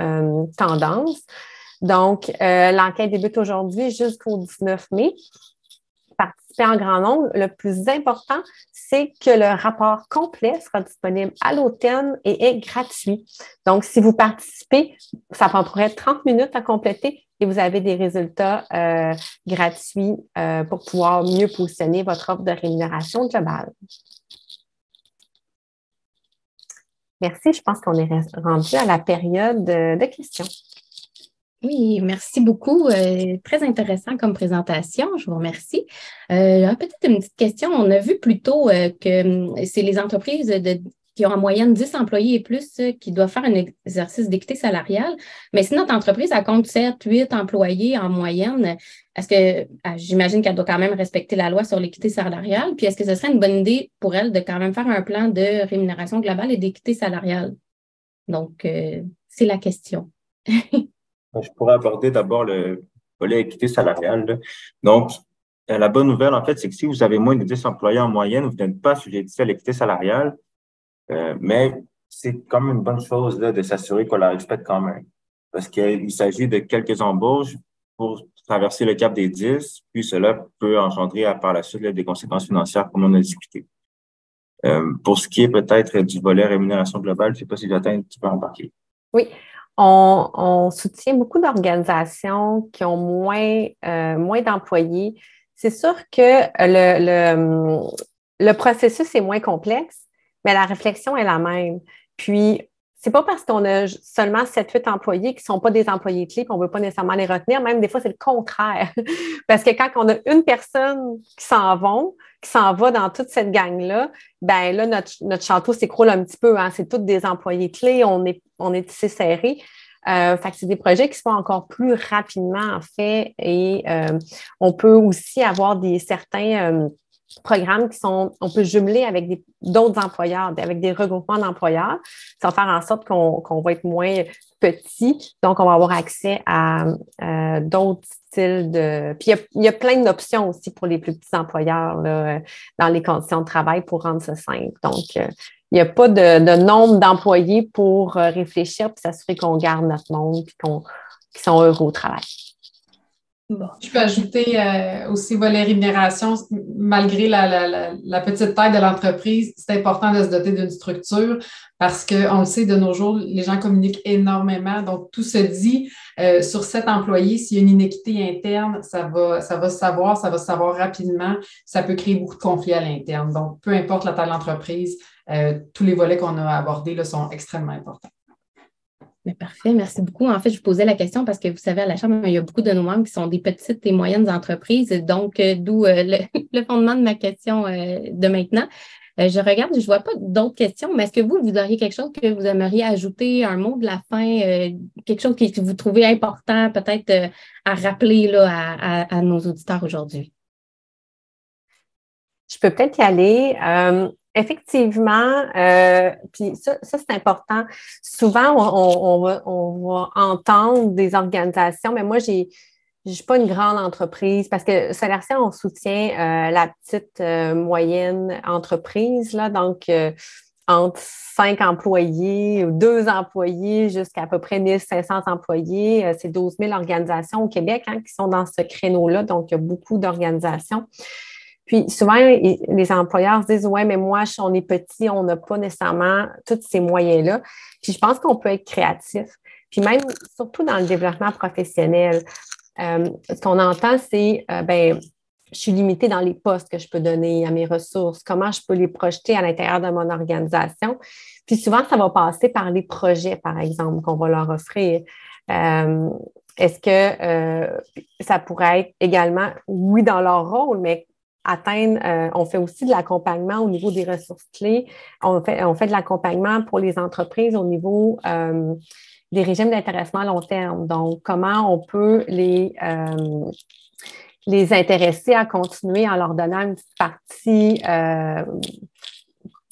tendance. Donc, l'enquête débute aujourd'hui jusqu'au 19 mai. Participer en grand nombre. Le plus important, c'est que le rapport complet sera disponible à l'automne et est gratuit. Donc, si vous participez, ça prendrait 30 minutes à compléter et vous avez des résultats gratuits pour pouvoir mieux positionner votre offre de rémunération globale. Merci. Je pense qu'on est rendu à la période de questions. Oui, merci beaucoup. Très intéressant comme présentation. Je vous remercie. Peut-être une petite question. On a vu plus tôt que c'est les entreprises qui ont en moyenne 10 employés et plus qui doivent faire un exercice d'équité salariale. Mais si notre entreprise, elle compte 7, 8 employés en moyenne, est-ce que j'imagine qu'elle doit quand même respecter la loi sur l'équité salariale? Puis est-ce que ce serait une bonne idée pour elle de quand même faire un plan de rémunération globale et d'équité salariale? Donc, c'est la question. Je pourrais aborder d'abord le volet équité salariale, là. Donc, la bonne nouvelle, en fait, c'est que si vous avez moins de 10 employés en moyenne, vous n'êtes pas sujetti à l'équité salariale, mais c'est quand même une bonne chose là, de s'assurer qu'on la respecte quand même. Parce qu'il s'agit de quelques embauches pour traverser le cap des 10, puis cela peut engendrer par la suite là, des conséquences financières, comme on a discuté. Pour ce qui est peut-être du volet rémunération globale, je ne sais pas si j'atteins, tu peux embarquer. Oui. On soutient beaucoup d'organisations qui ont moins d'employés c'est sûr que le processus est moins complexe, mais la réflexion est la même. Puis, c'est pas parce qu'on a seulement 7-8 employés qui ne sont pas des employés clés qu'on ne veut pas nécessairement les retenir. Même des fois, c'est le contraire. Parce que quand on a une personne qui s'en va dans toute cette gang-là, ben là, notre château s'écroule un petit peu. Hein. C'est tous des employés clés, on est tissé serré. Fait que c'est des projets qui se font encore plus rapidement, en fait, et on peut aussi avoir certains programmes on peut jumeler avec d'autres employeurs, avec des regroupements d'employeurs. Ça va faire en sorte qu'on va être moins petit, donc on va avoir accès à d'autres styles de... Puis il y a plein d'options aussi pour les plus petits employeurs là, dans les conditions de travail pour rendre ça simple. Donc, il n'y a pas de nombre d'employés pour réfléchir puis s'assurer qu'on garde notre monde et qu'ils sont heureux au travail. Bon. Je peux ajouter aussi volet rémunération, malgré la petite taille de l'entreprise, c'est important de se doter d'une structure parce qu'on le sait, de nos jours, les gens communiquent énormément. Donc, tout se dit sur 7 employés. S'il y a une inéquité interne, ça va se savoir rapidement. Ça peut créer beaucoup de conflits à l'interne. Donc, peu importe la taille de l'entreprise, tous les volets qu'on a abordés là, sont extrêmement importants. Mais parfait, merci beaucoup. En fait, je vous posais la question parce que vous savez, à la Chambre, il y a beaucoup de nos membres qui sont des petites et moyennes entreprises, donc d'où le fondement de ma question de maintenant. Je regarde, je ne vois pas d'autres questions, mais est-ce que vous auriez quelque chose que vous aimeriez ajouter, un mot de la fin, quelque chose que vous trouvez important peut-être à rappeler là, à nos auditeurs aujourd'hui? Je peux peut-être y aller. Effectivement, puis ça c'est important. Souvent, on va entendre des organisations, mais moi, je ne suis pas une grande entreprise parce que Solarcia, on soutient la petite moyenne entreprise, là, donc entre 5 employés, 2 employés jusqu'à peu près 1500 employés. C'est 12 000 organisations au Québec qui sont dans ce créneau-là, donc il y a beaucoup d'organisations. Puis souvent, les employeurs se disent « Ouais, mais moi, on est petit, on n'a pas nécessairement tous ces moyens-là. » Puis je pense qu'on peut être créatif. Puis même, surtout dans le développement professionnel, ce qu'on entend, c'est je suis limitée dans les postes que je peux donner à mes ressources, comment je peux les projeter à l'intérieur de mon organisation. Puis souvent, ça va passer par les projets, par exemple, qu'on va leur offrir. Est-ce que ça pourrait être également, oui, dans leur rôle, mais on fait aussi de l'accompagnement au niveau des ressources clés. On fait de l'accompagnement pour les entreprises au niveau des régimes d'intéressement à long terme. Donc, comment on peut les intéresser à continuer en leur donnant une petite partie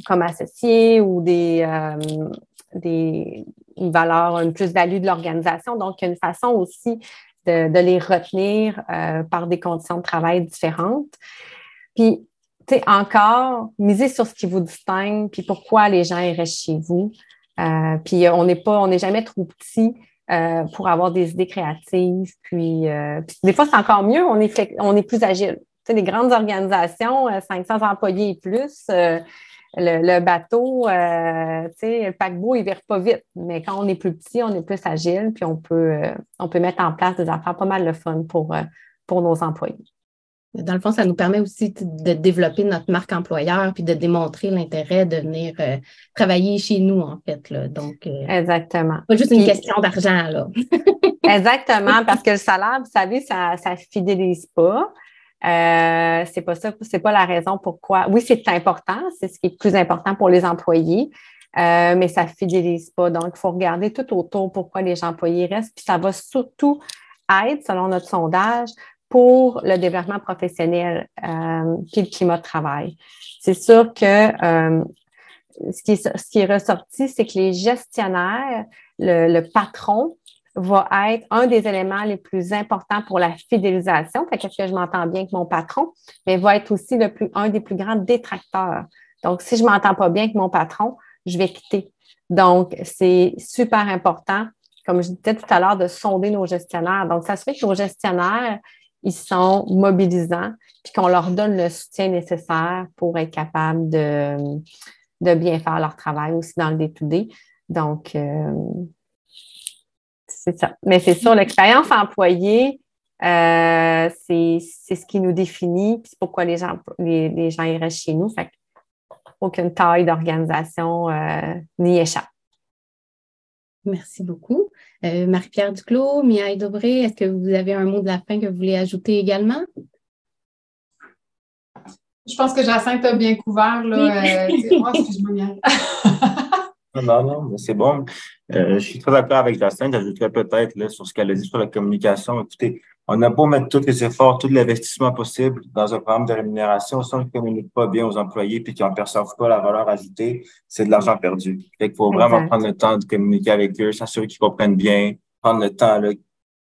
comme associés ou une valeur, une plus-value de l'organisation. Donc, il y a une façon aussi de les retenir par des conditions de travail différentes. Puis, tu sais, encore, misez sur ce qui vous distingue, puis pourquoi les gens restent chez vous. Puis, on n'est jamais trop petit pour avoir des idées créatives. Puis des fois, c'est encore mieux, on est plus agile. Tu sais, les grandes organisations, 500 employés et plus, le bateau, tu sais, le paquebot, il ne vire pas vite. Mais quand on est plus petit, on est plus agile, puis on peut mettre en place des affaires pas mal le fun pour nos employés. Dans le fond, ça nous permet aussi de développer notre marque employeur puis de démontrer l'intérêt de venir travailler chez nous, en fait. Là. Donc, exactement. Pas juste une question d'argent, là. Exactement, parce que le salaire, vous savez, ça ne fidélise pas. C'est pas ça, c'est pas la raison pourquoi. Oui, c'est important, c'est ce qui est le plus important pour les employés, mais ça ne fidélise pas. Donc, il faut regarder tout autour pourquoi les employés restent. Puis ça va surtout être, selon notre sondage, pour le développement professionnel puis le climat de travail. C'est sûr que ce qui est ressorti, c'est que les gestionnaires, le patron, va être un des éléments les plus importants pour la fidélisation. Fait qu'est-ce que je m'entends bien avec mon patron, mais va être aussi un des plus grands détracteurs. Donc, si je ne m'entends pas bien avec mon patron, je vais quitter. Donc, c'est super important, comme je disais tout à l'heure, de sonder nos gestionnaires. Donc, ça se fait que nos gestionnaires, ils sont mobilisants, puis qu'on leur donne le soutien nécessaire pour être capable de bien faire leur travail aussi dans le day-to-day. Donc, c'est ça. Mais c'est sûr, l'expérience employée, C'est ce qui nous définit, puis c'est pourquoi les gens ils restent chez nous. Fait aucune taille d'organisation n'y échappe. Merci beaucoup. Marie-Pierre Duclos, Miaille Dobré, est-ce que vous avez un mot de la fin que vous voulez ajouter également? Je pense que Jacinthe a bien couvert. Là, excuse-moi, Miaille. Non, mais c'est bon. Je suis très d'accord avec Jacinthe. J'ajouterais peut-être là, sur ce qu'elle a dit sur la communication. Écoutez, on n'a pas mettre tous les efforts, tout l'investissement possible dans un programme de rémunération. Si on ne communique pas bien aux employés puis qu'ils n'en perçoivent pas la valeur ajoutée, c'est de l'argent perdu. Fait qu'il faut vraiment prendre le temps de communiquer avec eux, s'assurer qu'ils comprennent bien, prendre le temps là,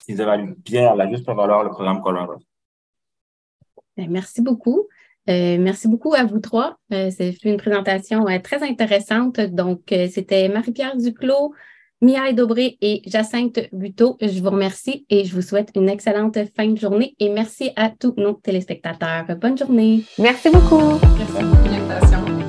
qu'ils évaluent bien à la juste valeur le programme qu'on leur offre. Merci beaucoup. Merci beaucoup à vous trois. C'est une présentation très intéressante. Donc, c'était Marie-Pierre Duclos, Miaille Dobré et Jacinthe Buteau. Je vous remercie et je vous souhaite une excellente fin de journée et merci à tous nos téléspectateurs. Bonne journée. Merci beaucoup. Merci beaucoup pour l'invitation.